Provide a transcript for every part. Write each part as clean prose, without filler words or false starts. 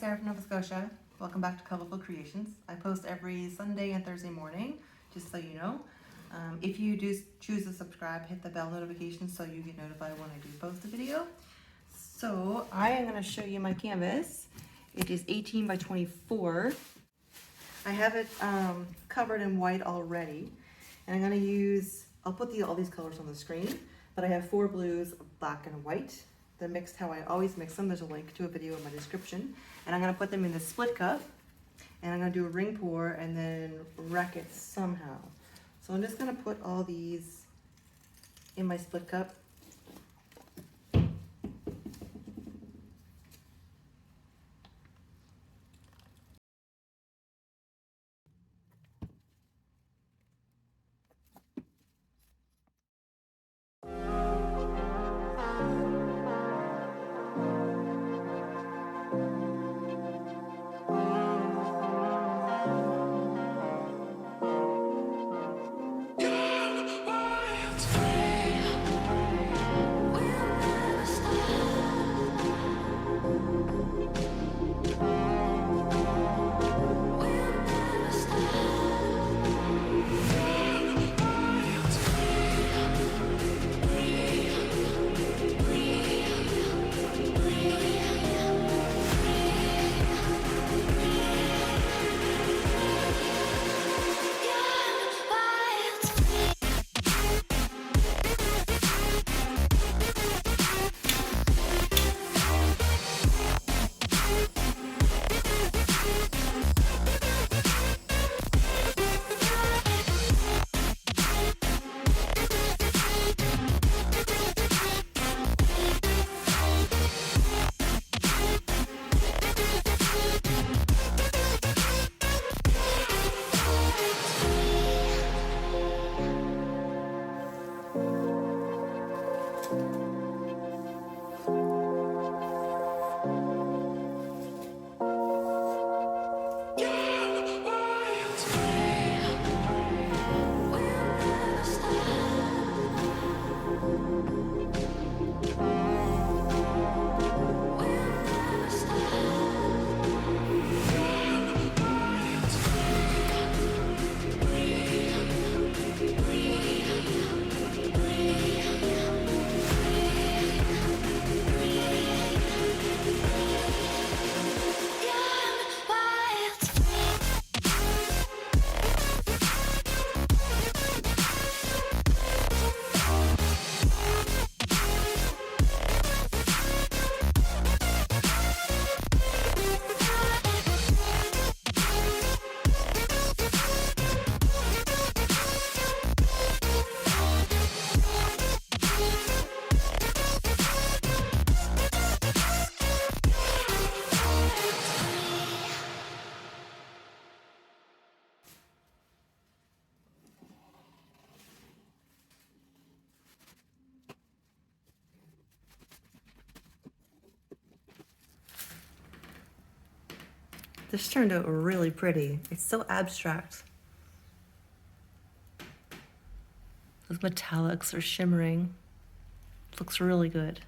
Sarah from Nova Scotia. Welcome back to Colorful Creations. I post every Sunday and Thursday morning, just so you know. If you do choose to subscribe, hit the bell notification so you get notified when I do post a video. So I am going to show you my canvas. It is 18 by 24. I have it covered in white already, and I'm going to use, I'll put all these colors on the screen, but I have 4 blues, black and white. They're mixed how I always mix them. There's a link to a video in my description. And I'm gonna put them in the split cup, and I'm gonna do a ring pour and then wreck it somehow. So I'm just gonna put all these in my split cup. This turned out really pretty. It's so abstract. Those metallics are shimmering. Looks really good.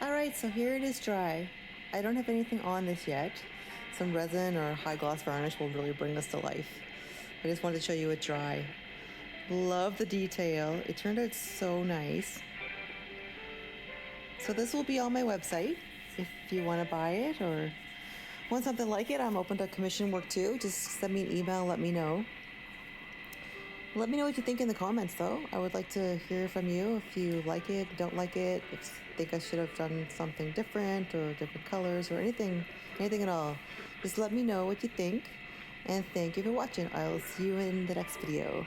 All right, so here it is dry. I don't have anything on this yet. Some resin or high gloss varnish will really bring this to life. I just wanted to show you it dry. Love the detail. It turned out so nice. So this will be on my website if you want to buy it or want something like it. I'm open to commission work too. Just send me an email, let me know. Let me know what you think in the comments though. I would like to hear from you if you like it, don't like it, if you think I should have done something different or different colors or anything at all. Just let me know what you think, and thank you for watching. I'll see you in the next video.